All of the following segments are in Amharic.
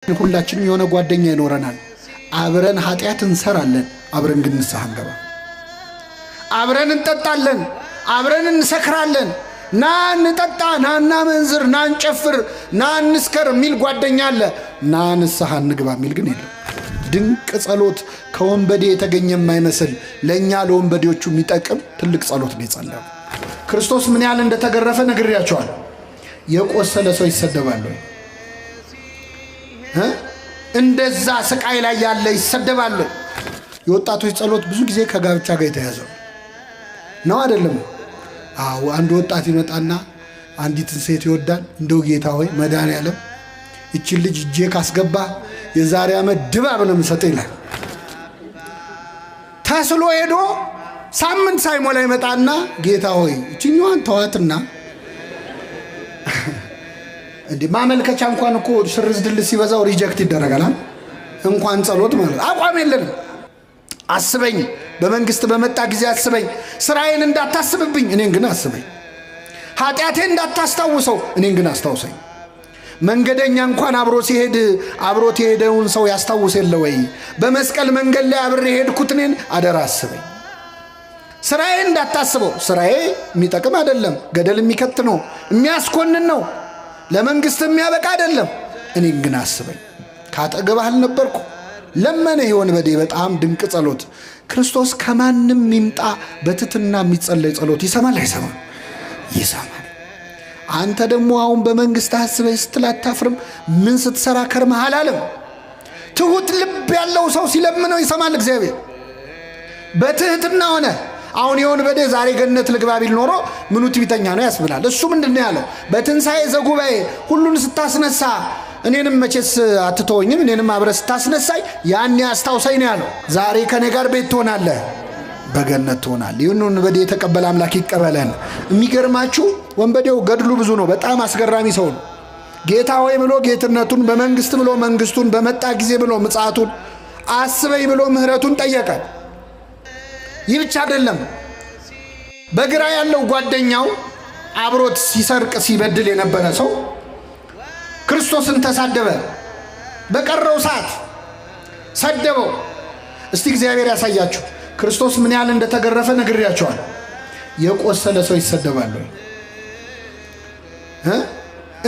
ሁላችንም የሆነ ጓደኛ ይኖረናል። አብረን ኃጢያት እንሰራለን፣ አብረን ግን ንስሐ አንገባ። አብረን እንጠጣለን፣ አብረን እንሰክራለን። ና እንጠጣ፣ ና መንዝር፣ ና እንጨፍር፣ ና እንስከር የሚል ጓደኛ አለ። ና ንስሐ እንግባ የሚል ግን የለም። ድንቅ ጸሎት ከወንበዴ የተገኘ የማይመስል ለኛ ለወንበዴዎቹ የሚጠቅም ትልቅ ጸሎት ነው የጸለየው። ክርስቶስ ምን ያህል እንደተገረፈ ነግሬያቸዋለሁ። የቆሰለ ሰው ይሰደባል ወይ? እንደዛ ስቃይ ላይ ያለ ይሰደባል ወይ? የወጣቶች ጸሎት ብዙ ጊዜ ከጋብቻ ጋር የተያዘ ነው አይደለም? አዎ፣ አንድ ወጣት ይመጣና አንዲትን ሴት ይወዳል። እንደው ጌታ ሆይ መድኃኒዓለም እቺን ልጅ እጄ ካስገባ የዛሬ ዓመት ድባብ ነው የምሰጠው ይላል። ተስሎ ሄዶ ሳምንት ሳይሞላ ይመጣና ጌታ ሆይ እቺኛዋን ተዋትና እንዴ ማመልከቻ እንኳን እኮ ሽርዝ ድልስ ሲበዛው ሪጀክት ይደረጋል። እንኳን ጸሎት ማለት አቋም የለንም። አስበኝ፣ በመንግስት በመጣ ጊዜ አስበኝ። ስራዬን እንዳታስብብኝ፣ እኔን ግን አስበኝ። ኃጢአቴን እንዳታስታውሰው፣ እኔን ግን አስታውሰኝ። መንገደኛ እንኳን አብሮ ሲሄድ አብሮት የሄደውን ሰው ያስታውስ የለ ወይ? በመስቀል መንገድ ላይ አብሬ ሄድኩት፣ እኔን አደራ አስበኝ። ስራዬን እንዳታስበው። ስራዬ የሚጠቅም አይደለም፣ ገደል የሚከት ነው፣ የሚያስኮንን ነው፣ ለመንግስት የሚያበቃ አይደለም። እኔን ግን አስበኝ። ካጠገብህ አልነበርኩ? ለመነ ወንበዴ። በጣም ድንቅ ጸሎት። ክርስቶስ ከማንም ይምጣ በትትና የሚጸለይ ጸሎት ይሰማል አይሰማም? ይሰማል። አንተ ደግሞ አሁን በመንግስት አስበህ ስትል አታፍርም? ምን ስትሰራ ከርመሃል አለም። ትሁት ልብ ያለው ሰው ሲለምነው ይሰማል እግዚአብሔር። በትህትና ሆነ። አሁን የወንበዴ ዛሬ ገነት ልግባ ቢል ኖሮ ምኑ ትዕቢተኛ ነው ያስብላል። እሱ ምንድነው ያለው? በትንሣኤ ዘጉባኤ ሁሉን ስታስነሳ እኔንም መቼስ አትተወኝም፣ እኔንም አብረህ ስታስነሳይ ያኔ አስታውሰኝ ነው ያለው። ዛሬ ከኔ ጋር ቤት ትሆናለህ፣ በገነት ትሆናለህ። ይህን ወንበዴ የተቀበለ አምላክ ይቀበለን። የሚገርማችሁ ወንበዴው ገድሉ ብዙ ነው። በጣም አስገራሚ ሰው ነው። ጌታ ሆይ ብሎ ጌትነቱን፣ በመንግስት ብሎ መንግስቱን፣ በመጣ ጊዜ ብሎ ምጽአቱን፣ አስበኝ ብሎ ምህረቱን ጠየቀ። ይህ ብቻ አይደለም። በግራ ያለው ጓደኛው አብሮት ሲሰርቅ ሲበድል የነበረ ሰው ክርስቶስን ተሳደበ። በቀረው ሰዓት ሰደበው። እስቲ እግዚአብሔር ያሳያችሁ። ክርስቶስ ምን ያህል እንደተገረፈ ነግሬያቸዋል። የቆሰለ ሰው ይሰደባል ወይ?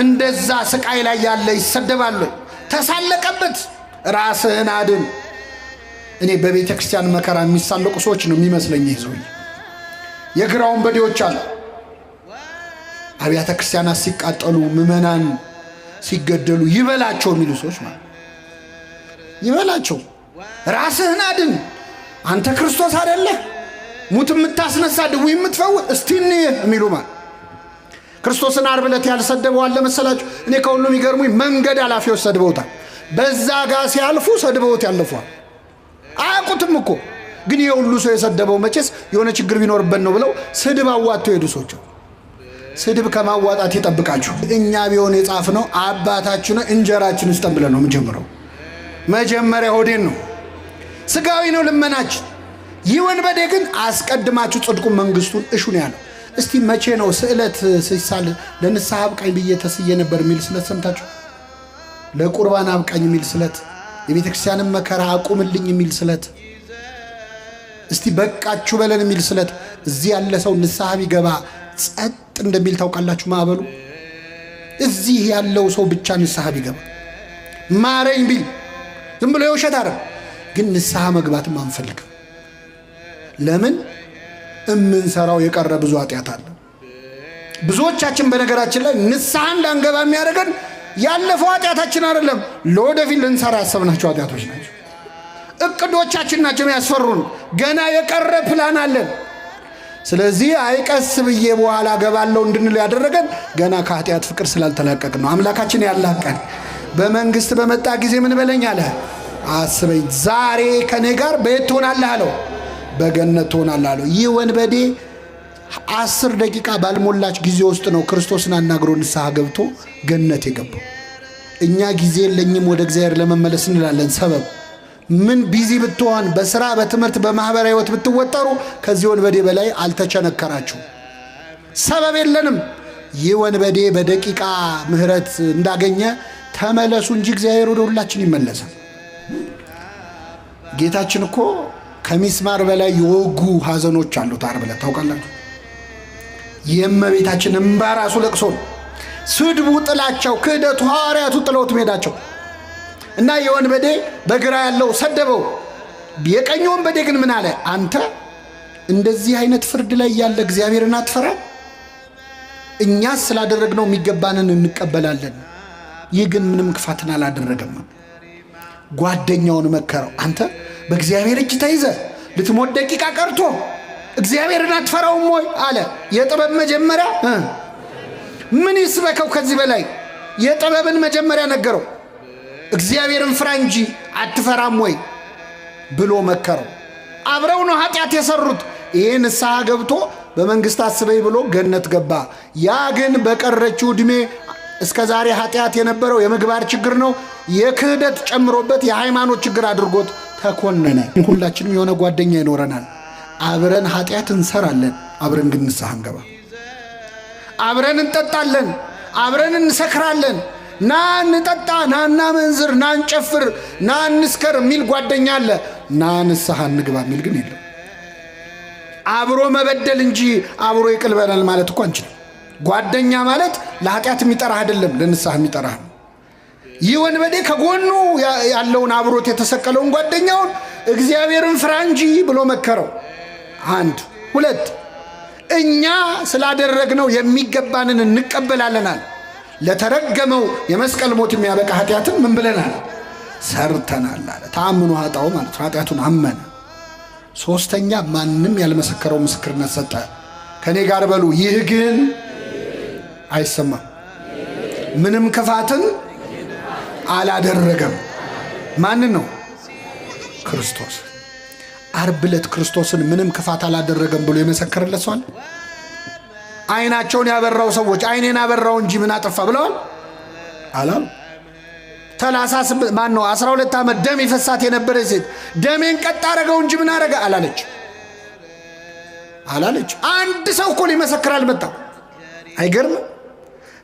እንደዛ ስቃይ ላይ ያለ ይሰደባል ወይ? ተሳለቀበት። ራስህን አድን። እኔ በቤተ ክርስቲያን መከራ የሚሳለቁ ሰዎች ነው የሚመስለኝ። ይህ ሰውዬ የግራ ወንበዴዎች አሉ። አብያተ ክርስቲያናት ሲቃጠሉ፣ ምዕመናን ሲገደሉ ይበላቸው የሚሉ ሰዎች ማለት ይበላቸው። ራስህን አድን። አንተ ክርስቶስ አይደለህ? ሙት የምታስነሳ፣ ድውይ የምትፈውስ እስቲ እንይ የሚሉ ማለት ክርስቶስን ዓርብ ዕለት ያልሰደበው አለ መሰላችሁ? እኔ ከሁሉም ይገርሙኝ መንገድ ኃላፊዎች ሰድበውታል። በዛ ጋር ሲያልፉ ሰድበውት ያለፏል። አያውቁትም እኮ ግን የሁሉ ሰው የሰደበው መቼስ የሆነ ችግር ቢኖርበት ነው ብለው ስድብ አዋጥተው ሄዱ ሰዎች። ስድብ ከማዋጣት ይጠብቃችሁ። እኛ ቢሆን የጻፍነው አባታችን እንጀራችን ውስጥ ብለን ነው የምንጀምረው። መጀመሪያ ሆዴን ነው፣ ስጋዊ ነው ልመናችን። ይህ ወንበዴ ግን አስቀድማችሁ ጽድቁን መንግስቱን እሹ ነው ያለው። እስቲ መቼ ነው ስዕለት ሲሳል ለንስሐ አብቃኝ ብዬ ተስዬ ነበር የሚል ስለት ሰምታችሁ? ለቁርባን አብቃኝ የሚል ስለት፣ የቤተ ክርስቲያንን መከራ አቁምልኝ የሚል ስለት፣ እስቲ በቃችሁ በለን የሚል ስለት። እዚህ ያለ ሰው ንስሐ ቢገባ ጸጥ እንደሚል ታውቃላችሁ ማዕበሉ። እዚህ ያለው ሰው ብቻ ንስሐ ቢገባ ማረኝ ቢል ዝም ብሎ የውሸት አረ ግን ንስሐ መግባትም አንፈልግም። ለምን? እምንሰራው የቀረ ብዙ ኃጢአት አለ። ብዙዎቻችን በነገራችን ላይ ንስሐ እንዳንገባ የሚያደርገን ያለፈው ኃጢአታችን አይደለም፣ ለወደፊት ልንሰራ ያሰብናቸው ኃጢአቶች ናቸው። እቅዶቻችን ናቸው ያስፈሩን። ገና የቀረ ፕላን አለን። ስለዚህ አይቀስ ብዬ በኋላ ገባለው እንድንል ያደረገን ገና ከኃጢአት ፍቅር ስላልተላቀቅ ነው። አምላካችን ያላቀን። በመንግስት በመጣ ጊዜ ምን በለኝ አለ? አስበኝ። ዛሬ ከኔ ጋር በየት ትሆናለህ አለው? በገነት ትሆናለህ አለው። ይህ ወንበዴ 10 ደቂቃ ባልሞላች ጊዜ ውስጥ ነው ክርስቶስን አናግሮ ንስሐ ገብቶ ገነት የገባው። እኛ ጊዜ የለኝም ወደ እግዚአብሔር ለመመለስ እንላለን። ሰበብ ምን ቢዚ ብትሆን፣ በስራ በትምህርት በማህበራዊ ህይወት ብትወጠሩ ከዚህ ወንበዴ በላይ አልተቸነከራችሁ። ሰበብ የለንም። ይህ ወንበዴ በደቂቃ ምህረት እንዳገኘ ተመለሱ እንጂ እግዚአብሔር ወደ ሁላችን ይመለሳል። ጌታችን እኮ ከሚስማር በላይ የወጉ ሐዘኖች አሉት። ዓርብ ዕለት ታውቃላችሁ። የእመቤታችን እንባ ራሱ ለቅሶ ነው። ስድቡ፣ ጥላቸው፣ ክህደቱ ሐዋርያቱ ጥለውት ሄዳቸው እና የወንበዴ በግራ ያለው ሰደበው። የቀኝ ወንበዴ ግን ምን አለ? አንተ እንደዚህ አይነት ፍርድ ላይ ያለ እግዚአብሔርን አትፈራ? እኛስ ስላደረግነው የሚገባንን እንቀበላለን። ይህ ግን ምንም ክፋትን አላደረገም። ጓደኛውን መከረው። አንተ በእግዚአብሔር እጅ ተይዘ ልትሞት ደቂቃ ቀርቶ እግዚአብሔርን አትፈራውም ወይ አለ። የጥበብ መጀመሪያ ምን ይስበከው ከዚህ በላይ? የጥበብን መጀመሪያ ነገረው። እግዚአብሔርን ፍራ እንጂ አትፈራም ወይ ብሎ መከረው። አብረው ነው ኃጢአት የሰሩት። ይሄ ንስሐ ገብቶ በመንግስት አስበይ ብሎ ገነት ገባ። ያ ግን በቀረችው ዕድሜ እስከ ዛሬ ኃጢአት የነበረው የምግባር ችግር ነው፣ የክህደት ጨምሮበት የሃይማኖት ችግር አድርጎት ተኮነነ። ሁላችንም የሆነ ጓደኛ ይኖረናል። አብረን ኃጢአት እንሰራለን፣ አብረን ግን ንስሐ እንገባ። አብረን እንጠጣለን፣ አብረን እንሰክራለን። ና እንጠጣ፣ ና እናመንዝር፣ ና እንጨፍር፣ ና እንስከር የሚል ጓደኛ አለ። ና ንስሐ እንግባ የሚል ግን የለም። አብሮ መበደል እንጂ አብሮ ይቅር በለን ማለት እኮ አንችልም። ጓደኛ ማለት ለኃጢአት የሚጠራህ አይደለም፣ ለንስሐ የሚጠራህ ነው። ይህ ወንበዴ ከጎኑ ያለውን አብሮት የተሰቀለውን ጓደኛውን እግዚአብሔርን ፍራ እንጂ ብሎ መከረው። አንድ ሁለት፣ እኛ ስላደረግነው የሚገባንን እንቀበላለናል። ለተረገመው የመስቀል ሞት የሚያበቃ ኃጢአትን ምን ብለናል? ሰርተናል አለ። ተአምኖ ኃጣው ማለት ኃጢአቱን አመነ። ሶስተኛ ማንም ያልመሰከረው ምስክርነት ሰጠ። ከኔ ጋር በሉ፣ ይህ ግን አይሰማም። ምንም ክፋትን አላደረገም። ማንን ነው? ክርስቶስ። ዓርብ ዕለት ክርስቶስን ምንም ክፋት አላደረገም ብሎ የመሰከረለት ሰው አለ? አይናቸውን ያበራው ሰዎች አይኔን አበራው እንጂ ምን አጠፋ ብለዋል አላሉ። 12 ዓመት ደም ይፈሳት የነበረ ሴት ደሜን ቀጥ አረገው እንጂ ምን አረገ አላለች። አንድ ሰው እኮ ሊመሰክር አልመጣም። አይገርም?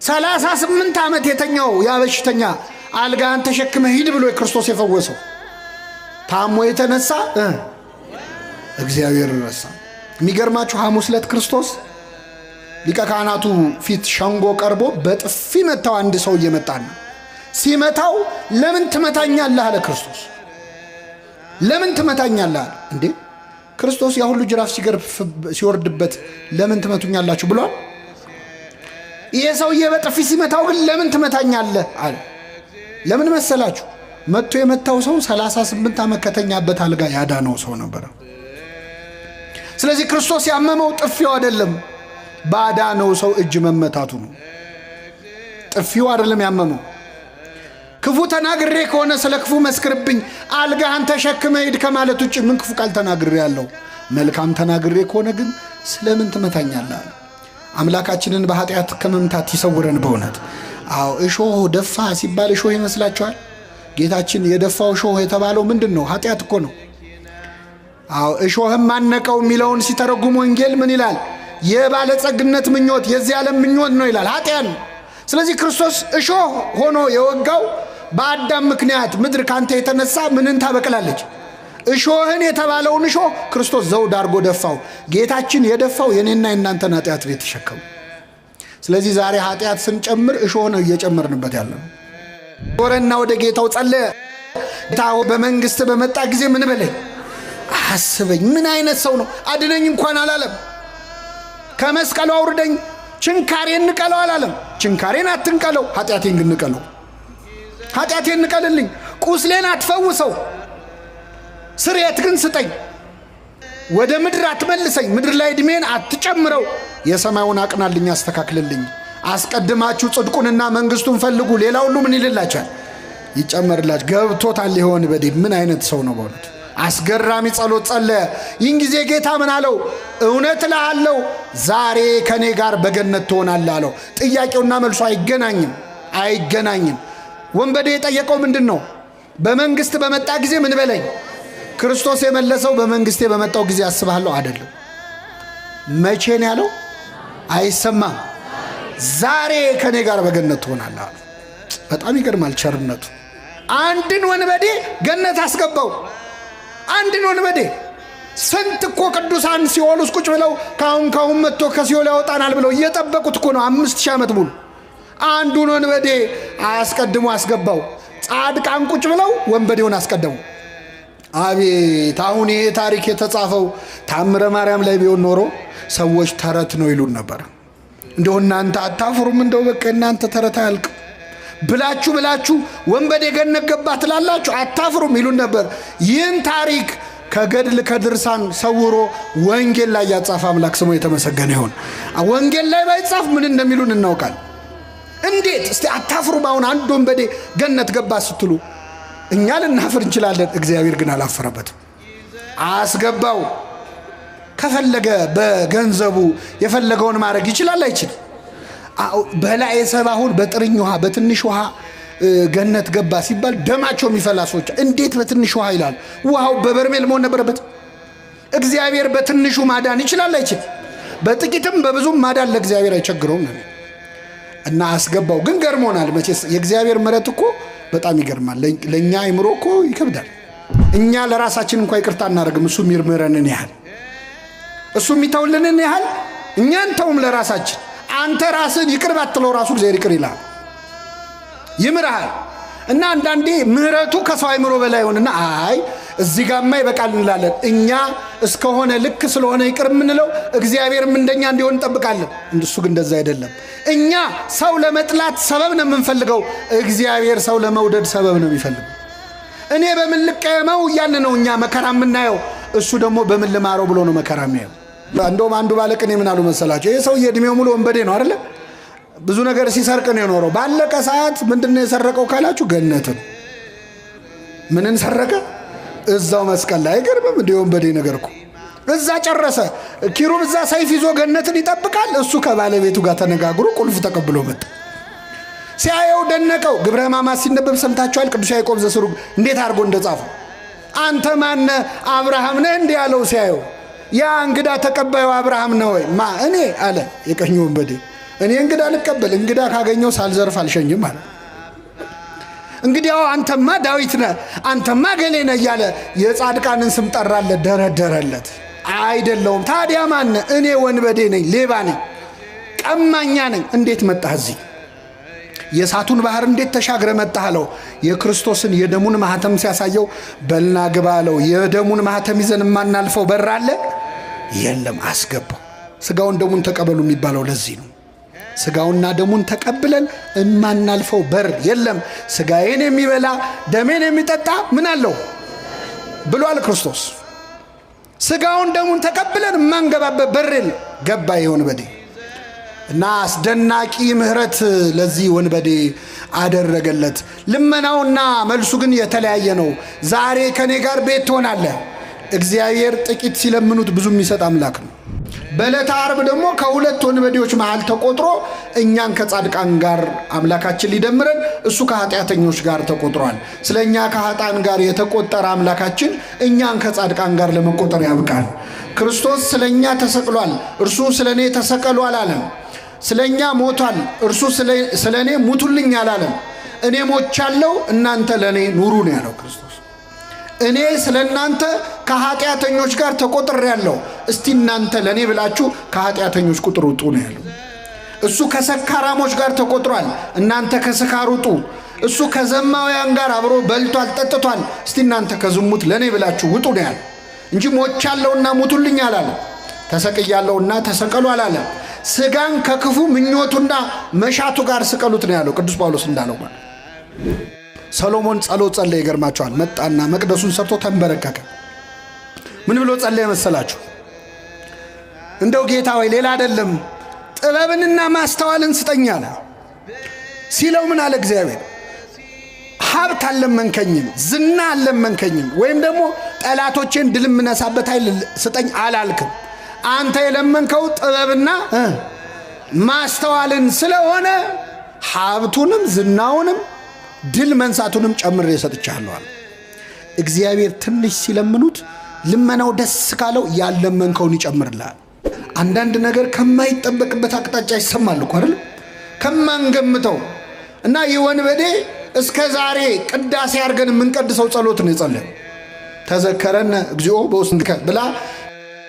38 ዓመት የተኛው ያ በሽተኛ አልጋን ተሸክመ ሂድ ብሎ ክርስቶስ የፈወሰው ታሞ የተነሳ እግዚአብሔር ረሳ። የሚገርማችሁ ሐሙስ ዕለት ክርስቶስ ሊቀ ካህናቱ ፊት ሸንጎ ቀርቦ በጥፊ መታው። አንድ ሰው እየመጣና ሲመታው ለምን ትመታኛለህ አለ ክርስቶስ። ለምን ትመታኛለህ አለ። እንዴ ክርስቶስ ያ ሁሉ ጅራፍ ሲወርድበት ለምን ትመቱኛላችሁ ብሏል? ይሄ ሰውዬ በጥፊ ሲመታው ግን ለምን ትመታኛለህ አለ። ለምን መሰላችሁ? መጥቶ የመታው ሰው 38 ዓመት ከተኛበት አልጋ ያዳነው ሰው ነበር። ስለዚህ ክርስቶስ ያመመው ጥፊው አይደለም፣ ባዳነው ሰው እጅ መመታቱ ነው። ጥፊው አይደለም ያመመው። ክፉ ተናግሬ ከሆነ ስለ ክፉ መስክርብኝ፣ አልጋህን ተሸክመ ሂድ ከማለት ውጭ ምን ክፉ ቃል ተናግሬ ያለው? መልካም ተናግሬ ከሆነ ግን ስለምን ትመታኛለህ? አምላካችንን በኃጢአት ከመምታት ይሰውረን በእውነት። አዎ እሾህ ደፋ ሲባል እሾህ ይመስላችኋል? ጌታችን የደፋው እሾህ የተባለው ምንድን ነው? ኃጢአት እኮ ነው። አዎ እሾህም ማነቀው የሚለውን ሲተረጉም ወንጌል ምን ይላል? የባለጸግነት ምኞት፣ የዚህ ዓለም ምኞት ነው ይላል። ኃጢአት ነው። ስለዚህ ክርስቶስ እሾህ ሆኖ የወጋው በአዳም ምክንያት ምድር ካንተ የተነሳ ምንን ታበቅላለች? እሾህን የተባለውን እሾህ ክርስቶስ ዘውድ አድርጎ ደፋው። ጌታችን የደፋው የኔና የናንተን ኃጢአት ቤት ተሸከሙ። ስለዚህ ዛሬ ኃጢአት ስንጨምር እሾህ ነው እየጨመርንበት ያለው። ወረና ወደ ጌታው ጸለየ። ጌታው በመንግስት በመጣ ጊዜ ምን በለኝ አስበኝ። ምን አይነት ሰው ነው? አድነኝ እንኳን አላለም። ከመስቀሉ አውርደኝ፣ ችንካሬን ንቀለው አላለም። ችንካሬን አትንቀለው፣ ኃጢአቴን ግን ንቀለው። ኃጢአቴን ንቀልልኝ፣ ቁስሌን አትፈውሰው፣ ስርየት ግን ስጠኝ። ወደ ምድር አትመልሰኝ፣ ምድር ላይ ዕድሜን አትጨምረው፣ የሰማዩን አቅናልኝ፣ አስተካክልልኝ። አስቀድማችሁ ጽድቁንና መንግስቱን ፈልጉ፣ ሌላ ሁሉ ምን ይልላችኋል? ይጨመርላችሁ። ገብቶታል ሊሆን በዴ ምን አይነት ሰው ነው በእውነት። አስገራሚ ጸሎት ጸለየ። ይህን ጊዜ ጌታ ምን አለው? እውነት እልሃለሁ ዛሬ ከኔ ጋር በገነት ትሆናለህ አለው። ጥያቄውና መልሱ አይገናኝም። ወንበዴ የጠየቀው ምንድን ነው? በመንግስት በመጣ ጊዜ ምን በለኝ። ክርስቶስ የመለሰው በመንግስቴ በመጣው ጊዜ አስብሃለሁ አይደለም። መቼ ነው ያለው? አይሰማም። ዛሬ ከኔ ጋር በገነት ትሆናለህ አለው። በጣም ይገርማል ቸርነቱ። አንድን ወንበዴ ገነት አስገባው። አንድን ወንበዴ። ስንት እኮ ቅዱሳን ሲኦል ውስጥ ቁጭ ብለው ካሁን መጥቶ ከሲኦል ያወጣናል ብለው እየጠበቁት እኮ ነው 5000 ዓመት ሙሉ። አንዱን ወንበዴ አስቀድሞ አስገባው። ጻድቃን ቁጭ ብለው ወንበዴውን አስቀደሙ። አቤት! አሁን ይሄ ታሪክ የተጻፈው ታምረ ማርያም ላይ ቢሆን ኖሮ ሰዎች ተረት ነው ይሉን ነበር። እንደው እናንተ አታፍሩም? እንደው በቃ እናንተ ተረት አያልቅ ብላችሁ ወንበዴ ገነት ገባ ትላላችሁ አታፍሩም ይሉን ነበር። ይህን ታሪክ ከገድል ከድርሳን ሰውሮ ወንጌል ላይ ያጻፈ አምላክ ስሙ የተመሰገነ ይሁን። ወንጌል ላይ ባይጻፍ ምን እንደሚሉን እናውቃል። እንዴት እስቲ አታፍሩም? አሁን አንድ ወንበዴ ገነት ገባ ስትሉ እኛ ልናፍር እንችላለን። እግዚአብሔር ግን አላፈረበትም፣ አስገባው። ከፈለገ በገንዘቡ የፈለገውን ማድረግ ይችላል አይችል? በላይ ሰባሁን በጥርኝ ውሃ በትንሽ ውሃ ገነት ገባ ሲባል ደማቸው የሚፈላ ሰዎች እንዴት በትንሽ ውሃ ይላል? ውሃው በበርሜል መሆን ነበረበት። እግዚአብሔር በትንሹ ማዳን ይችላል አይችል? በጥቂትም በብዙም ማዳን ለእግዚአብሔር አይቸግረውም ነው እና አስገባው። ግን ገርሞናል መቼስ የእግዚአብሔር ምሕረት እኮ በጣም ይገርማል። ለኛ አይምሮ እኮ ይከብዳል። እኛ ለራሳችን እንኳን ይቅርታ እናደርግም። እሱ የሚምረንን ያህል እሱ የሚተውልንን ያህል እኛን ተውም ለራሳችን። አንተ ራስን ይቅር ባትለው ራሱ እግዚአብሔር ይቅር ይላል፣ ይምርሃል። እና አንዳንዴ ምሕረቱ ከሰው አይምሮ በላይ ሆነና አይ እዚህ ጋርማ ይበቃል እንላለን። እኛ እስከሆነ ልክ ስለሆነ ይቅር የምንለው እግዚአብሔርም እንደኛ እንዲሆን እንጠብቃለን። እሱ ግን እንደዛ አይደለም። እኛ ሰው ለመጥላት ሰበብ ነው የምንፈልገው፣ እግዚአብሔር ሰው ለመውደድ ሰበብ ነው የሚፈልገው። እኔ በምን ልቀየመው እያለ ነው እኛ መከራ የምናየው፣ እሱ ደግሞ በምን ልማረው ብሎ ነው መከራ የሚያየው። እንደውም አንዱ ባለቅኔ ምን አሉ መሰላቸው? ይሄ ሰው የእድሜው ሙሉ ወንበዴ ነው አይደለ? ብዙ ነገር ሲሰርቅ ነው የኖረው። ባለቀ ሰዓት ምንድነው የሰረቀው ካላችሁ ገነትን። ምንን ሰረቀ? እዛው መስቀል ላይ። አይገርምም? እንደ ወንበዴ ነገር እኮ እዛ ጨረሰ። ኪሩብ እዛ ሰይፍ ይዞ ገነትን ይጠብቃል። እሱ ከባለቤቱ ጋር ተነጋግሮ ቁልፍ ተቀብሎ መጣ። ሲያየው ደነቀው። ግብረ ሕማማት ሲነበብ ሰምታችኋል? ቅዱስ ያዕቆብ ዘስሩግ እንዴት አድርጎ እንደጻፈው። አንተ ማነ አብርሃም ነህ እንዲህ ያለው ሲያየው፣ ያ እንግዳ ተቀባዩ አብርሃም ነው ወይ? ማ እኔ አለ የቀኝ ወንበዴ። እኔ እንግዳ ልቀበል፣ እንግዳ ካገኘው ሳልዘርፍ አልሸኝም አለ። እንግዲያው አንተማ ዳዊት ነህ፣ አንተማ ገሌ ነህ እያለ የጻድቃንን ስም ጠራለት፣ ደረደረለት። አይደለውም። ታዲያ ማን? እኔ ወንበዴ ነኝ፣ ሌባ ነኝ፣ ቀማኛ ነኝ። እንዴት መጣህ እዚህ? የእሳቱን ባህር እንዴት ተሻግረ መጣህ አለው። የክርስቶስን የደሙን ማህተም ሲያሳየው በልና ግባ አለው። የደሙን ማህተም ይዘን የማናልፈው በር አለ? የለም። አስገባው። ስጋውን ደሙን ተቀበሉ የሚባለው ለዚህ ነው። ስጋውና ደሙን ተቀብለን የማናልፈው በር የለም። ስጋዬን የሚበላ ደሜን የሚጠጣ ምን አለው ብሏል ክርስቶስ። ስጋውን ደሙን ተቀብለን የማንገባበት በር የለም። ገባ ወንበዴ እና አስደናቂ ምሕረት ለዚህ ወንበዴ አደረገለት። ልመናውና መልሱ ግን የተለያየ ነው። ዛሬ ከኔ ጋር ቤት ትሆናለህ። እግዚአብሔር ጥቂት ሲለምኑት ብዙ የሚሰጥ አምላክ ነው። በዕለተ ዓርብ ደግሞ ከሁለት ወንበዴዎች መሃል ተቆጥሮ እኛን ከጻድቃን ጋር አምላካችን ሊደምረን እሱ ከኃጢአተኞች ጋር ተቆጥሯል። ስለኛ ከኃጥአን ጋር የተቆጠረ አምላካችን እኛን ከጻድቃን ጋር ለመቆጠር ያብቃል። ክርስቶስ ስለኛ ተሰቅሏል፣ እርሱ ስለኔ ተሰቀሉ አላለም። ስለኛ ሞቷል፣ እርሱ ስለኔ ሙቱልኝ አላለም። እኔ ሞቻለሁ፣ እናንተ ለኔ ኑሩ ነው ያለው ክርስቶስ። እኔ ስለናንተ ከኃጢአተኞች ጋር ተቆጥሬያለሁ፣ እስቲ እናንተ ለኔ ብላችሁ ከኃጢአተኞች ቁጥር ውጡ ነው ያለው። እሱ ከሰካራሞች ጋር ተቆጥሯል፣ እናንተ ከስካር ውጡ። እሱ ከዘማውያን ጋር አብሮ በልቷል ጠጥቷል፣ እስቲ እናንተ ከዝሙት ለኔ ብላችሁ ውጡ ነው ያለው እንጂ ሞቻለሁና ሙቱልኝ አላለም። ተሰቅያለሁና ተሰቀሉ አላለም። ስጋን ከክፉ ምኞቱና መሻቱ ጋር ስቀሉት ነው ያለው ቅዱስ ጳውሎስ እንዳለው ማለት። ሰሎሞን ጸሎት ጸለየ። ይገርማቸዋል። መጣና መቅደሱን ሰርቶ ተንበረከከ። ምን ብሎ ጸለየ መሰላችሁ? እንደው ጌታ ወይ ሌላ አይደለም ጥበብንና ማስተዋልን ስጠኝ አለ። ሲለው ምን አለ እግዚአብሔር? ሀብት አልለመንከኝም፣ ዝና አልለመንከኝም፣ ወይም ደግሞ ጠላቶቼን ድል የምነሳበት ኃይል ስጠኝ አላልክም። አንተ የለመንከው ጥበብና ማስተዋልን ስለሆነ ሀብቱንም ዝናውንም ድል መንሳቱንም ጨምሬ ሰጥቻለሁ አለ። እግዚአብሔር ትንሽ ሲለምኑት ልመናው ደስ ካለው ያለመንከውን ይጨምርልሃል። አንዳንድ ነገር ከማይጠበቅበት አቅጣጫ ይሰማል እኮ አይደል? ከማንገምተው እና ይህ ወንበዴ እስከ ዛሬ ቅዳሴ አድርገን የምንቀድሰው ጸሎት ነው የጸለየው። ተዘከረነ እግዚኦ በውስጥከ ብላ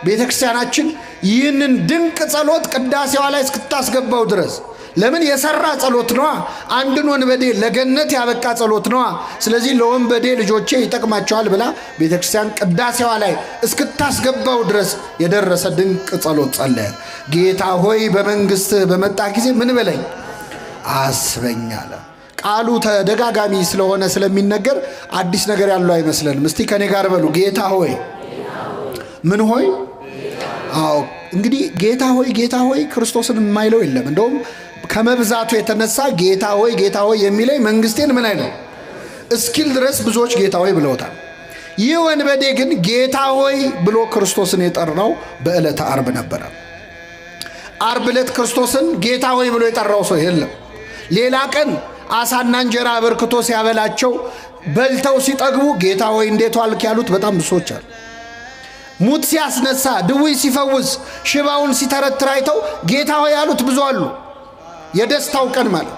ቤተክርስቲያናችን ይህንን ድንቅ ጸሎት ቅዳሴዋ ላይ እስክታስገባው ድረስ ለምን የሰራ ጸሎት ነዋ። አንድን ወንበዴ ለገነት ያበቃ ጸሎት ነዋ። ስለዚህ ለወንበዴ ልጆቼ ይጠቅማቸዋል ብላ ቤተክርስቲያን ቅዳሴዋ ላይ እስክታስገባው ድረስ የደረሰ ድንቅ ጸሎት ጸለየ። ጌታ ሆይ በመንግሥትህ በመጣ ጊዜ ምን በለኝ አስበኝ አለ። ቃሉ ተደጋጋሚ ስለሆነ ስለሚነገር አዲስ ነገር ያለው አይመስለንም። እስቲ ከኔ ጋር በሉ ጌታ ሆይ ምን ሆይ? አዎ እንግዲህ ጌታ ሆይ ክርስቶስን የማይለው የለም። እንደውም ከመብዛቱ የተነሳ ጌታ ሆይ የሚለኝ መንግስቴን ምን አይለው እስኪል ድረስ ብዙዎች ጌታ ሆይ ብለውታል። ይህ ወንበዴ ግን ጌታ ሆይ ብሎ ክርስቶስን የጠራው በዕለተ ዓርብ ነበረ። ዓርብ ዕለት ክርስቶስን ጌታ ሆይ ብሎ የጠራው ሰው የለም። ሌላ ቀን አሳና እንጀራ አበርክቶ ሲያበላቸው በልተው ሲጠግቡ ጌታ ሆይ እንዴት ዋልክ ያሉት በጣም ብዙዎች አሉ። ሙት ሲያስነሳ፣ ድውይ ሲፈውስ፣ ሽባውን ሲተረትር አይተው ጌታ ሆይ ያሉት ብዙ አሉ። የደስታው ቀን ማለት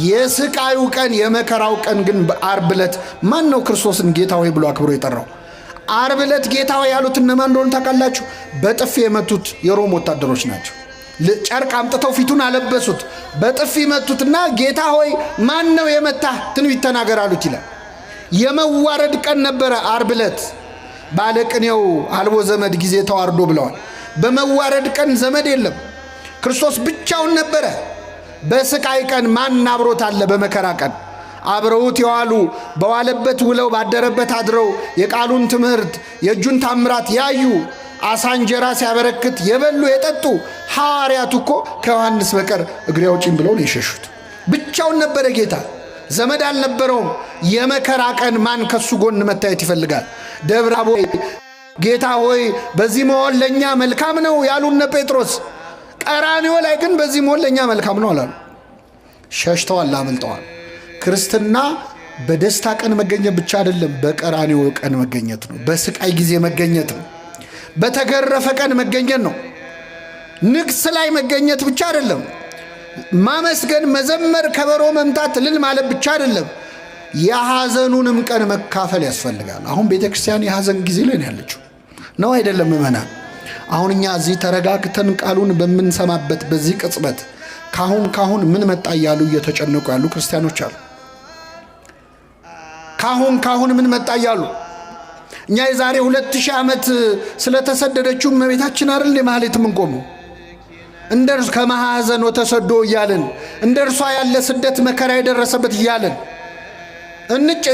የስቃዩ ቀን የመከራው ቀን ግን በዓርብ ዕለት ማን ነው ክርስቶስን ጌታ ሆይ ብሎ አክብሮ የጠራው? ዓርብ ዕለት ጌታ ሆይ ያሉት እነማን እንደሆኑ ታውቃላችሁ? በጥፊ የመቱት የሮም ወታደሮች ናቸው። ጨርቅ አምጥተው ፊቱን አለበሱት፣ በጥፊ መቱትና ጌታ ሆይ ማን ነው የመታህ ትንቢት ተናገር አሉት ይላል። የመዋረድ ቀን ነበረ ዓርብ ዕለት። ባለቅኔው አልቦ ዘመድ ጊዜ ተዋርዶ ብለዋል። በመዋረድ ቀን ዘመድ የለም፣ ክርስቶስ ብቻውን ነበረ። በስቃይ ቀን ማን አብሮት አለ? በመከራ ቀን አብረውት የዋሉ በዋለበት ውለው ባደረበት አድረው የቃሉን ትምህርት የእጁን ታምራት ያዩ አሳ እንጀራ ሲያበረክት የበሉ የጠጡ ሐዋርያቱ እኮ ከዮሐንስ በቀር እግሬ አውጪኝ ብለው ነው የሸሹት። ብቻውን ነበረ ጌታ፣ ዘመድ አልነበረውም። የመከራ ቀን ማን ከሱ ጎን መታየት ይፈልጋል? ደብረ ታቦር ጌታ ሆይ በዚህ መሆን ለኛ መልካም ነው ያሉነ ጴጥሮስ፣ ቀራንዮ ላይ ግን በዚህ መሆን ለኛ መልካም ነው አላሉ። ሸሽተዋል፣ አመልጠዋል። ክርስትና በደስታ ቀን መገኘት ብቻ አይደለም፣ በቀራንዮ ቀን መገኘት ነው። በስቃይ ጊዜ መገኘት ነው። በተገረፈ ቀን መገኘት ነው። ንግስ ላይ መገኘት ብቻ አይደለም። ማመስገን፣ መዘመር፣ ከበሮ መምታት፣ እልል ማለት ብቻ አይደለም። የሐዘኑንም ቀን መካፈል ያስፈልጋል። አሁን ቤተክርስቲያን የሐዘን ጊዜ ላይ ነው ያለችው ነው አይደለም? ምእመናን አሁን እኛ እዚህ ተረጋግተን ቃሉን በምንሰማበት በዚህ ቅጽበት ካሁን ምን መጣ እያሉ እየተጨነቁ ያሉ ክርስቲያኖች አሉ። ካሁን ምን መጣ እያሉ እኛ የዛሬ 2000 ዓመት ስለተሰደደችው እመቤታችን አይደል የማህሌት ምን ቆሙ እንደርሱ ከማሐዘን ወተሰዶ እያልን እንደርሷ ያለ ስደት መከራ የደረሰበት እያልን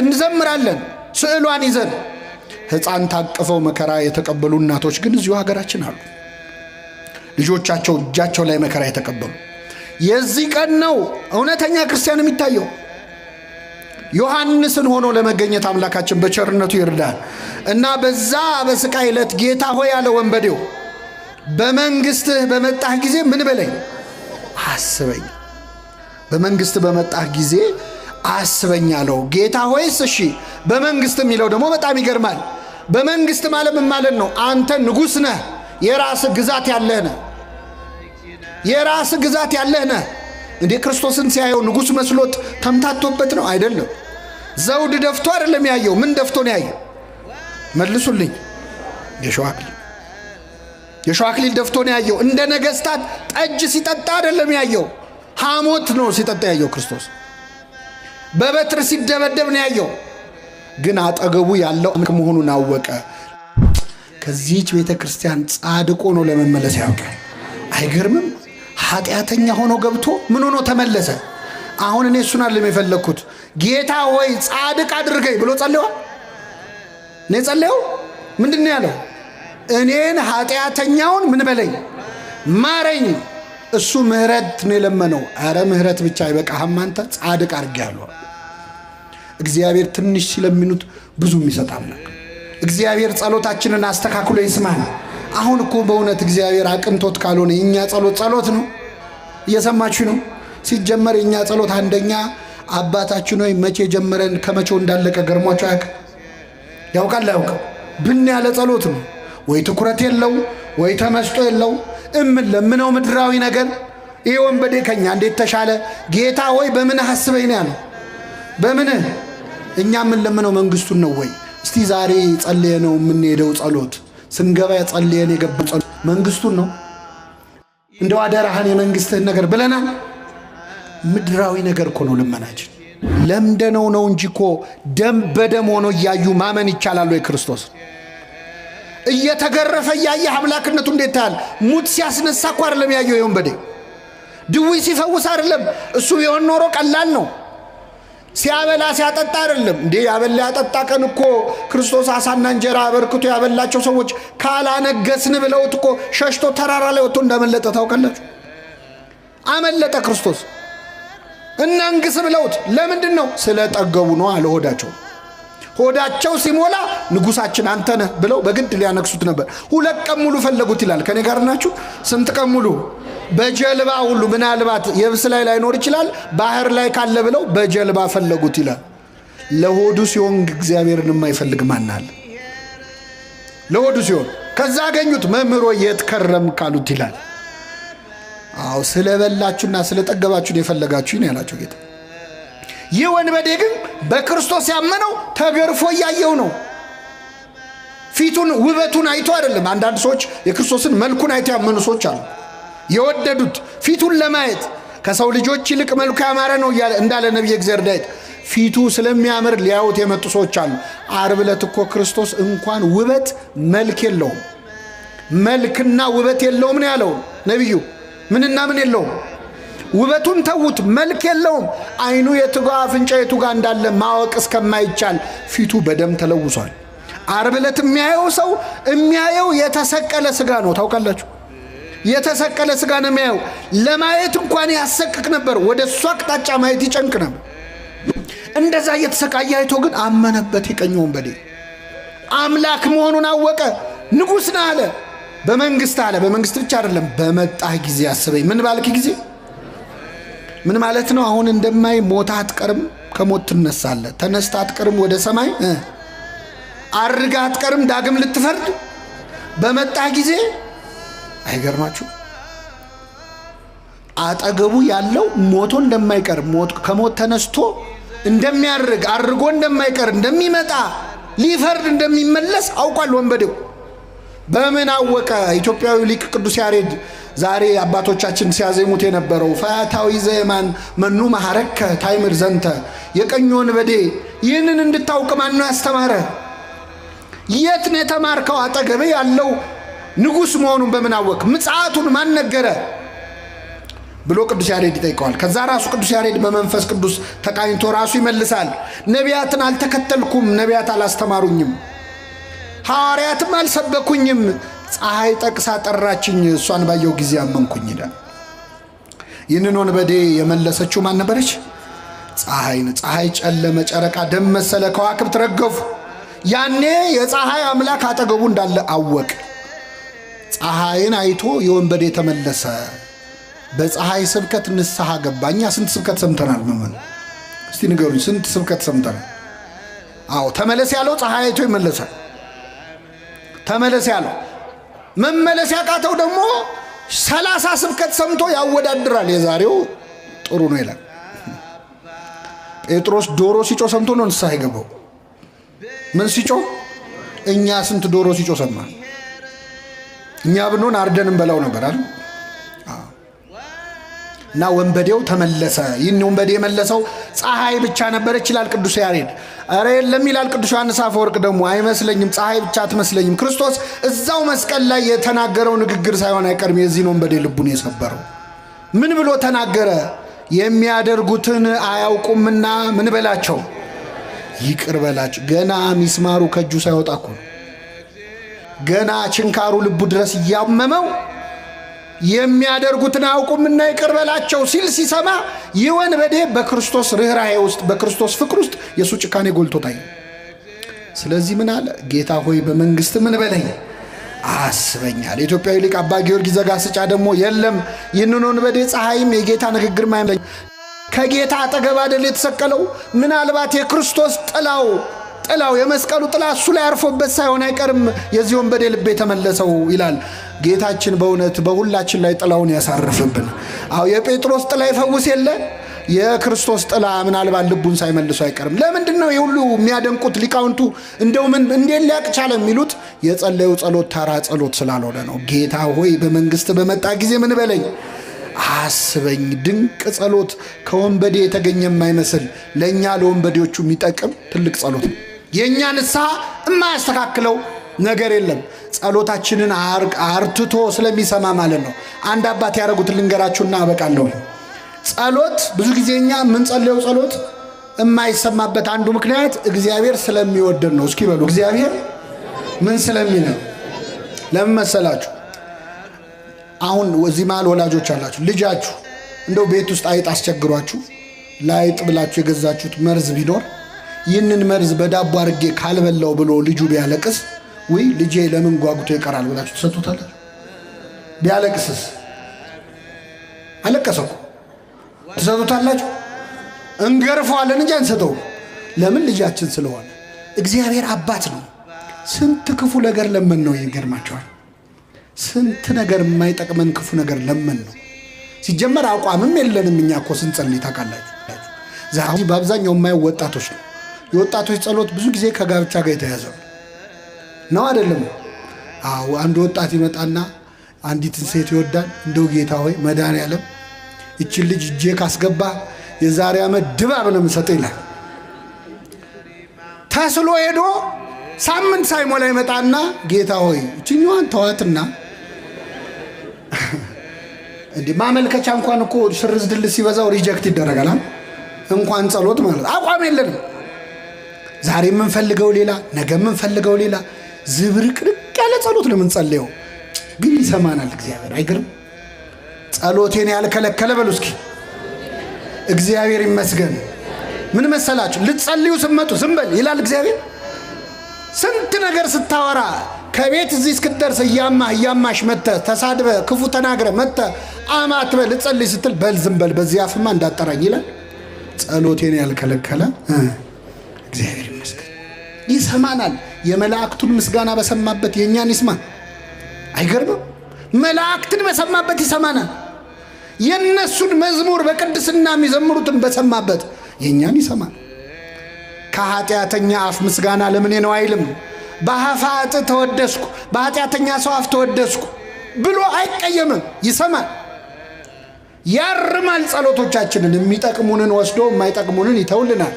እንዘምራለን። ስዕሏን ይዘን ሕፃን ታቅፈው መከራ የተቀበሉ እናቶች ግን እዚሁ ሀገራችን አሉ። ልጆቻቸው እጃቸው ላይ መከራ የተቀበሉ። የዚህ ቀን ነው እውነተኛ ክርስቲያን የሚታየው። ዮሐንስን ሆኖ ለመገኘት አምላካችን በቸርነቱ ይርዳል እና በዛ በስቃይ ዕለት ጌታ ሆይ ያለ ወንበዴው በመንግስትህ በመጣህ ጊዜ ምን በለኝ አስበኝ። በመንግስት በመጣህ ጊዜ አስበኝ አለው። ጌታ ሆይስ እሺ በመንግስት የሚለው ደግሞ በጣም ይገርማል። በመንግስት ማለት ምን ማለት ነው? አንተ ንጉሥ ነህ፣ የራስ ግዛት ያለህ ነህ። የራስ ግዛት ያለህ ነህ። እንዴ ክርስቶስን ሲያየው ንጉሥ መስሎት ተምታቶበት ነው? አይደለም። ዘውድ ደፍቶ አይደለም ያየው። ምን ደፍቶ ነው ያየው? መልሱልኝ። የሸዋ አክሊል ደፍቶ ነው ያየው። እንደ ነገስታት ጠጅ ሲጠጣ አይደለም ያየው። ሐሞት ነው ሲጠጣ ያየው ክርስቶስ። በበትር ሲደበደብ ነው ያየው። ግን አጠገቡ ያለው መሆኑን አወቀ። ከዚህች ቤተ ክርስቲያን ጻድቆ ነው ለመመለስ ያውቃል። አይገርምም? ኃጢአተኛ ሆኖ ገብቶ ምን ሆኖ ተመለሰ። አሁን እኔ እሱን አይደለም የፈለኩት። ጌታ ሆይ ጻድቅ አድርገኝ ብሎ ጸልዮአል። እኔ ጸልየው ምንድን ነው ያለው? እኔን ኃጢአተኛውን ምን በለኝ ማረኝ። እሱ ምህረት ነው የለመነው። አረ ምህረት ብቻ አይበቃህም አንተ ጻድቅ አድርጌሃለሁ። እግዚአብሔር ትንሽ ሲለምኑት ብዙ ይሰጣል። እግዚአብሔር ጸሎታችንን አስተካክሎ ይስማል። አሁን እኮ በእውነት እግዚአብሔር አቅንቶት ካልሆነ የኛ ጸሎት ነው። እየሰማችሁ ነው? ሲጀመር የኛ ጸሎት አንደኛ አባታችን ሆይ መቼ ጀመረን ከመቼው እንዳለቀ ገርሟቸው ያውቃል። ብን ያለ ጸሎት ነው። ወይ ትኩረት የለው ወይ ተመስጦ የለው። ለምነው ምድራዊ ነገር ይሄ ወንበዴ ከኛ እንዴት ተሻለ? ጌታ ሆይ በምን አስበኝ ነው ያለው። በምን እኛ ምን ለምነው መንግስቱን ነው ወይ? እስቲ ዛሬ ጸልየ ነው የምንሄደው ጸሎት ስንገባ ጸልየን የገባው ጸሎት መንግስቱን ነው? እንደው አደራህን የመንግስትህን ነገር ብለናል። ምድራዊ ነገር እኮ ነው ልመናችን። ለምደነው ነው እንጂ እኮ ደም በደም ሆኖ እያዩ ማመን ይቻላል ወይ? ክርስቶስ እየተገረፈ እያየ አምላክነቱ እንዴት ታያል? ሙት ሲያስነሳ እኮ አይደለም ያየው ወንበዴ። ድውይ ሲፈውስ አይደለም እሱ ቢሆን ኖሮ ቀላል ነው። ሲያበላ ሲያጠጣ አይደለም እንዴ? ያበላ ያጠጣ ቀን እኮ ክርስቶስ አሳና እንጀራ አበርክቶ ያበላቸው ሰዎች ካላነገስን ብለውት እኮ ሸሽቶ ተራራ ላይ ወጥቶ እንዳመለጠ ታውቃላችሁ። አመለጠ ክርስቶስ። እናንግስ ብለውት ለምንድን ነው? ስለጠገቡ ነው አለ ሆዳቸው። ሆዳቸው ሲሞላ ንጉሳችን አንተ ነህ ብለው በግድ ሊያነግሱት ነበር። 2 ቀን ሙሉ ፈለጉት ይላል። ከኔ ጋር ናችሁ? ስንት ቀን ሙሉ? በጀልባ ሁሉ ምናልባት የብስ ላይ ላይኖር ይችላል፣ ባህር ላይ ካለ ብለው በጀልባ ፈለጉት ይላል። ለሆዱ ሲሆን እግዚአብሔርን የማይፈልግ ማን አለ? ለሆዱ ሲሆን ከዛ አገኙት። መምህሮ የት ከረም ካሉት ይላል። አዎ ስለበላችሁና ስለጠገባችሁ የፈለጋችሁ ነው ያላችሁ ጌታ። ይህ ወንበዴ ግን በክርስቶስ ያመነው ተገርፎ እያየው ነው። ፊቱን ውበቱን አይቶ አይደለም። አንዳንድ ሰዎች የክርስቶስን መልኩን አይቶ ያመኑ ሰዎች አሉ። የወደዱት ፊቱን ለማየት ከሰው ልጆች ይልቅ መልኩ ያማረ ነው እንዳለ ነብይ እግዚአብሔር ዳዊት ፊቱ ስለሚያምር ሊያዩት የመጡ ሰዎች አሉ። ዓርብ ዕለት እኮ ክርስቶስ እንኳን ውበት መልክ የለውም፣ መልክና ውበት የለውም ነው ያለው ነብዩ። ምንና ምን የለውም? ውበቱን ተውት፣ መልክ የለውም። አይኑ የቱጋ አፍንጫ የቱጋ እንዳለ ማወቅ እስከማይቻል ፊቱ በደም ተለውሷል። ዓርብ ዕለት የሚያየው ሰው የሚያየው የተሰቀለ ስጋ ነው። ታውቃላችሁ? የተሰቀለ ስጋ ነው የሚያየው። ለማየት እንኳን ያሰቅቅ ነበር። ወደ እሱ አቅጣጫ ማየት ይጨንቅ ነበር። እንደዛ እየተሰቃየ አይቶ ግን አመነበት። የቀኝ ወንበዴ አምላክ መሆኑን አወቀ። ንጉሥ ነህ አለ። በመንግስት አለ። በመንግስት ብቻ አይደለም፣ በመጣህ ጊዜ አስበኝ። ምን ባልክ ጊዜ? ምን ማለት ነው? አሁን እንደማይ ሞታ አትቀርም፣ ከሞት ትነሳለህ። ተነስታ አትቀርም፣ ወደ ሰማይ አርጋ አትቀርም፣ ዳግም ልትፈርድ በመጣህ ጊዜ። አይገርማችሁ? አጠገቡ ያለው ሞቶ እንደማይቀር ከሞት ተነስቶ እንደሚያርግ አርጎ እንደማይቀር እንደሚመጣ ሊፈርድ እንደሚመለስ አውቋል ወንበዴው። በምን አወቀ? ኢትዮጵያዊ ሊቅ ቅዱስ ያሬድ ዛሬ አባቶቻችን ሲያዜሙት የነበረው ፈያታዊ ዘየማን መኑ ማሐረከ ታይምር ዘንተ፣ የቀኝ ወንበዴ ይህንን እንድታውቅ ማን ነው ያስተማረ? የት ነው የተማርከው? አጠገቤ ያለው ንጉሥ መሆኑን በምን አወቅ? ምጽአቱን ማን ነገረ ብሎ ቅዱስ ያሬድ ይጠይቀዋል። ከዛ ራሱ ቅዱስ ያሬድ በመንፈስ ቅዱስ ተቃኝቶ ራሱ ይመልሳል። ነቢያትን አልተከተልኩም፣ ነቢያት አላስተማሩኝም፣ ሐዋርያትም አልሰበኩኝም፣ ፀሐይ ጠቅሳ ጠራችኝ፣ እሷን ባየው ጊዜ አመንኩኝ ይላል። ይህንን ወንበዴ የመለሰችው ማን ነበረች? ፀሐይን። ፀሐይ ጨለመ፣ ጨረቃ ደም መሰለ፣ ከዋክብት ረገፉ። ያኔ የፀሐይ አምላክ አጠገቡ እንዳለ አወቅ። ፀሐይን አይቶ የወንበዴ ተመለሰ። በፀሐይ ስብከት ንስሐ ገባ። እኛ ስንት ስብከት ሰምተናል? ምን እስቲ ንገሩኝ፣ ስንት ስብከት ሰምተናል? አዎ ተመለስ ያለው ፀሐይ አይቶ ይመለሳል። ተመለስ ያለው መመለስ ያቃተው ደግሞ 30 ስብከት ሰምቶ ያወዳድራል። የዛሬው ጥሩ ነው ይላል። ጴጥሮስ ዶሮ ሲጮ ሰምቶ ነው ንስሐ የገባው። ምን ሲጮ? እኛ ስንት ዶሮ ሲጮ ሰማን? እኛ ብንሆን አርደን እንበላው ነበር አይደል? እና ወንበዴው ተመለሰ። ይህን ወንበዴ የመለሰው ፀሐይ ብቻ ነበረች ይላል ቅዱስ ያሬድ። አረ የለም ይላል ቅዱስ ዮሐንስ አፈወርቅ ደግሞ አይመስለኝም፣ ፀሐይ ብቻ አትመስለኝም። ክርስቶስ እዛው መስቀል ላይ የተናገረው ንግግር ሳይሆን አይቀርም የዚህን ወንበዴ ልቡን የሰበረው። ምን ብሎ ተናገረ? የሚያደርጉትን አያውቁምና ምን በላቸው? ይቅር በላቸው። ገና ሚስማሩ ከእጁ ሳይወጣ እኮ ነው። ገና ችንካሩ ልቡ ድረስ እያመመው የሚያደርጉትን አያውቁምና ይቅር በላቸው ሲል ሲሰማ ይህ ወንበዴ በክርስቶስ ርኅራኄ ውስጥ በክርስቶስ ፍቅር ውስጥ የሱ ጭካኔ ጎልቶ ታየ። ስለዚህ ምን አለ? ጌታ ሆይ በመንግስት ምን በለኝ አስበኛል። ኢትዮጵያዊ ሊቅ አባ ጊዮርጊስ ዘጋስጫ ደግሞ የለም ይህንን ወንበዴ ፀሐይም የጌታ ንግግር ማይምለኝ ከጌታ አጠገብ አይደል የተሰቀለው? ምናልባት የክርስቶስ ጥላው የመስቀሉ ጥላ እሱ ላይ አርፎበት ሳይሆን አይቀርም የዚህ ወንበዴ ልብ የተመለሰው ይላል። ጌታችን በእውነት በሁላችን ላይ ጥላውን ያሳርፍብን። አዎ የጴጥሮስ ጥላ ይፈውስ የለ የክርስቶስ ጥላ ምናልባት ልቡን ሳይመልሱ አይቀርም። ለምንድነው የሁሉ የሚያደንቁት ሊቃውንቱ እንደው ምን እንዴት ሊያቅ ቻለ የሚሉት የጸለዩ ጸሎት ተራ ጸሎት ስላልሆነ ነው። ጌታ ሆይ በመንግስት በመጣ ጊዜ ምን በለኝ አስበኝ። ድንቅ ጸሎት ከወንበዴ የተገኘ የማይመስል ለኛ ለወንበዴዎቹ የሚጠቅም ትልቅ ጸሎት ነው። የኛ ንስሐ የማያስተካክለው ነገር የለም። ጸሎታችንን አርትቶ ስለሚሰማ ማለት ነው። አንድ አባት ያደረጉት ልንገራችሁና አበቃለሁ። ጸሎት ብዙ ጊዜኛ ምን ጸልየው ጸሎት የማይሰማበት አንዱ ምክንያት እግዚአብሔር ስለሚወደን ነው። እስኪ በሉ እግዚአብሔር ምን ስለሚል ነው? ለምን መሰላችሁ? አሁን እዚህ መሃል ወላጆች አላችሁ። ልጃችሁ እንደው ቤት ውስጥ አይጥ አስቸግሯችሁ ላይጥ ብላችሁ የገዛችሁት መርዝ ቢኖር ይህንን መርዝ በዳቦ አርጌ ካልበላው ብሎ ልጁ ቢያለቅስ ወይ ልጄ ለምን ጓጉቶ ይቀራል ብላችሁ ተሰጥቶታል? ቢያለቅስስ አለቀሰው ተሰጥቶታላችሁ? እንገርፈዋለን እንጂ አንሰጠው። ለምን? ልጃችን ስለሆነ። እግዚአብሔር አባት ነው። ስንት ክፉ ነገር ለምን ነው ይገርማችኋል። ስንት ነገር የማይጠቅመን ክፉ ነገር ለምን ነው። ሲጀመር አቋምም የለንም እኛ እኮ ስንጸልይ ታውቃላችሁ። ዛሬ በአብዛኛው የማየው ወጣቶች ነው። የወጣቶች ጸሎት ብዙ ጊዜ ከጋብቻ ጋር የተያዘ ነው አይደለም? አዎ አንድ ወጣት ይመጣና አንዲትን ሴት ይወዳል። እንደው ጌታ ሆይ መድኃኒዓለም እቺን ልጅ እጄ ካስገባ የዛሬ ዓመት ድባብ ነው የምሰጠው ይላል። ተስሎ ሄዶ ሳምንት ሳይሞላ ይመጣና ጌታ ሆይ እቺኛዋን ተዋትና እንዴ ማመልከቻ እንኳን እኮ ሽርዝ ድልስ ሲበዛው ሪጀክት ይደረጋል። እንኳን ጸሎት ማለት አቋም የለንም። ዛሬ የምንፈልገው ሌላ፣ ነገ የምንፈልገው ሌላ። ዝብርቅርቅ ያለ ጸሎት ነው የምንጸልየው፣ ግን ይሰማናል እግዚአብሔር። አይገርም? ጸሎቴን ያልከለከለ በሉ እስኪ እግዚአብሔር ይመስገን። ምን መሰላችሁ? ልትጸልዩ ስትመጡ ዝም በል ይላል እግዚአብሔር። ስንት ነገር ስታወራ ከቤት እዚህ እስክትደርስ እያማሽ መጥተህ ተሳድበህ ክፉ ተናግረህ መጥተህ አማትበህ ልትጸልይ ስትል በል ዝም በል በዚህ አፍማ እንዳጠራኝ ይላል። ጸሎቴን ያልከለከለ እግዚአብሔር ይመስገን ይሰማናል። የመላእክቱን ምስጋና በሰማበት የኛን ይስማ። አይገርምም? መላእክትን በሰማበት ይሰማናል። የነሱን መዝሙር በቅድስና የሚዘምሩትን በሰማበት የኛን ይሰማል። ከኃጢአተኛ አፍ ምስጋና ለምን ነው አይልም። በኃጢአት ተወደስኩ በኃጢአተኛ ሰው አፍ ተወደስኩ ብሎ አይቀየምም፣ ይሰማል፣ ያርማል። ጸሎቶቻችንን የሚጠቅሙንን ወስዶ የማይጠቅሙንን ይተውልናል።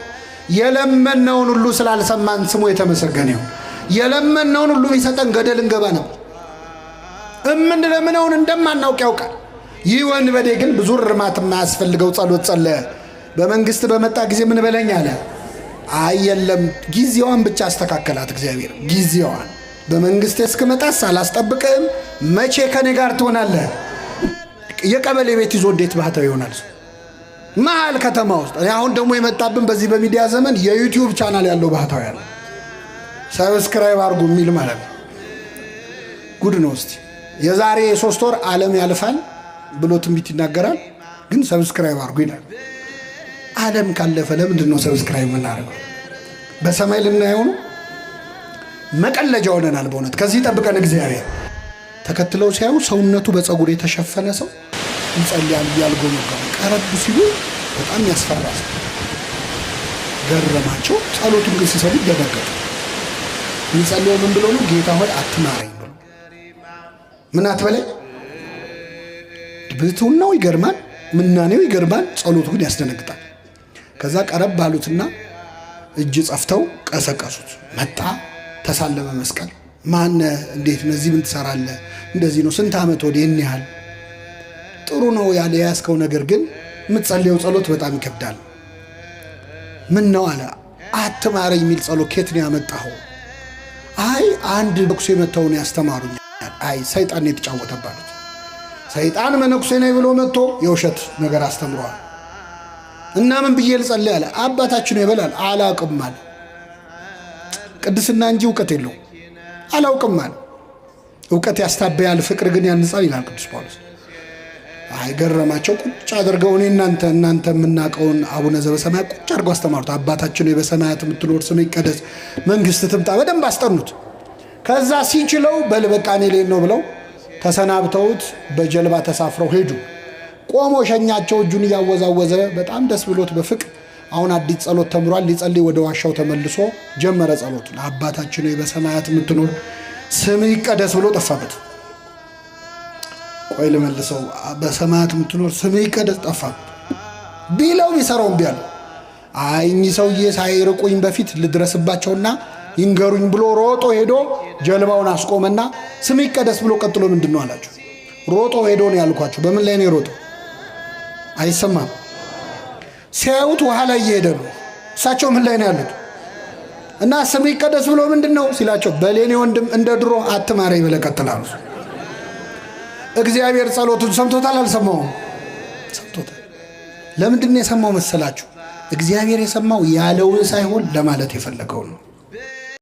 የለመነውን ሁሉ ስላልሰማን ስሙ የተመሰገነ ይሁን። የለመነውን ሁሉ ቢሰጠን ገደል እንገባ ነው። እምንለምነውን እንደማናውቅ ያውቃል። ይህ ወንበዴ ግን ብዙ እርማት የማያስፈልገው ጸሎት ጸለየ። በመንግስት በመጣ ጊዜ ምን በለኝ አለ። አየለም ጊዜዋን ብቻ አስተካከላት እግዚአብሔር። ጊዜዋን በመንግስት እስክመጣስ አላስጠብቅህም። መቼ ከኔ ጋር ትሆናለህ? የቀበሌ ቤት ይዞ እንዴት ባህታዊ ይሆናል? መሀል ከተማ ውስጥ። አሁን ደግሞ የመጣብን በዚህ በሚዲያ ዘመን የዩቲዩብ ቻናል ያለው ባህታዊ አለ። ሰብስክራይብ አድርጉ የሚል ማለት ነው። ጉድ ነው። እስቲ የዛሬ 3 ወር ዓለም ያልፋል ብሎ ትንቢት ይናገራል፣ ግን ሰብስክራይብ አድርጉ ይላል። ዓለም ካለፈ ለምንድን ነው ሰብስክራይብ የምናደርገው? በሰማይ ልናየው ነው? መቀለጃ ሆነናል በእውነት። ከዚህ ጠብቀን እግዚአብሔር። ተከትለው ሲያዩ ሰውነቱ በፀጉር የተሸፈነ ሰው ይጸልያል ያልጎመገሙ ቀረብ ሲሉ በጣም ያስፈራ ሰው ገረማቸው። ጸሎቱን ግን ሲሰሙ ደነገጡ። የሚጸልየው ምን ብሎ ነው? ጌታ ሆይ አትማረኝ ብሎ። ምን አትበለኝ። ብሕትውናው ይገርማል፣ ምናኔው ይገርማል፣ ጸሎቱ ግን ያስደነግጣል። ከዛ ቀረብ ባሉትና እጅ ጸፍተው ቀሰቀሱት። መጣ፣ ተሳለመ መስቀል። ማነ? እንዴት ነዚህ ምን ትሰራለህ? እንደዚህ ነው። ስንት ዓመት ወዲህ እኔ ያህል ጥሩ ነው ያለ ያስከው ነገር ግን የምትጸልየው ጸሎት በጣም ይከብዳል። ምን ነው አለ። አትማረኝ የሚል ጸሎት ከየት ነው ያመጣኸው? አይ አንድ መነኩሴ መተው ነው ያስተማሩኝ። አይ ሰይጣን የተጫወተባሉት። ሰይጣን መነኩሴ ነው ብሎ መጥቶ የውሸት ነገር አስተምሯል። እና ምን ብዬ ልጸልይ አለ። አባታችን ይበላል አላውቅም አለ። ቅድስና እንጂ እውቀት የለው። አላውቅም አለ። እውቀት ያስታበያል፣ ፍቅር ግን ያንጻል ይላል ቅዱስ ጳውሎስ። አይገረማቸው። ቁጭ አድርገው እኔ እናንተ የምናውቀውን አቡነ ዘበሰማያት ቁጭ አድርገው አስተማሩት። አባታችን ሆይ በሰማያት የምትኖር ስምህ ይቀደስ፣ መንግስት ትምጣ። በደንብ አስጠኑት። ከዛ ሲችለው በል በቃ እኔ ልሄድ ነው ብለው ተሰናብተውት በጀልባ ተሳፍረው ሄዱ። ቆሞ ሸኛቸው እጁን እያወዛወዘ በጣም ደስ ብሎት በፍቅር አሁን አዲስ ጸሎት ተምሯል። ሊጸልይ ወደ ዋሻው ተመልሶ ጀመረ ጸሎቱን። አባታችን ሆይ በሰማያት የምትኖር ስምህ ይቀደስ ብሎ ጠፋበት። ቆይ ልመልሰው። በሰማያት የምትኖር ስምህ ይቀደስ ጠፋ ቢለው ቢሰራውም ቢያል አይ እኚህ ሰውዬ ሳይርቁኝ በፊት ልድረስባቸውና ይንገሩኝ ብሎ ሮጦ ሄዶ ጀልባውን አስቆመና ስምህ ይቀደስ ብሎ ቀጥሎ ምንድነው አላቸው። ሮጦ ሄዶ ነው ያልኳቸው። በምን ላይ ነው የሮጠው? አይሰማም። ሲያዩት ውሃ ላይ እየሄደ ነው። እሳቸው ምን ላይ ነው ያሉት? እና ስምህ ይቀደስ ብሎ ምንድነው ሲላቸው በሌኔ ወንድም እንደ ድሮ አትማረኝ ብለህ ቀጥል አሉት። እግዚአብሔር ጸሎቱን ሰምቶታል አልሰማውም? ሰምቶታል። ለምንድን ነው የሰማው መሰላችሁ? እግዚአብሔር የሰማው ያለውን ሳይሆን ለማለት የፈለገው ነው።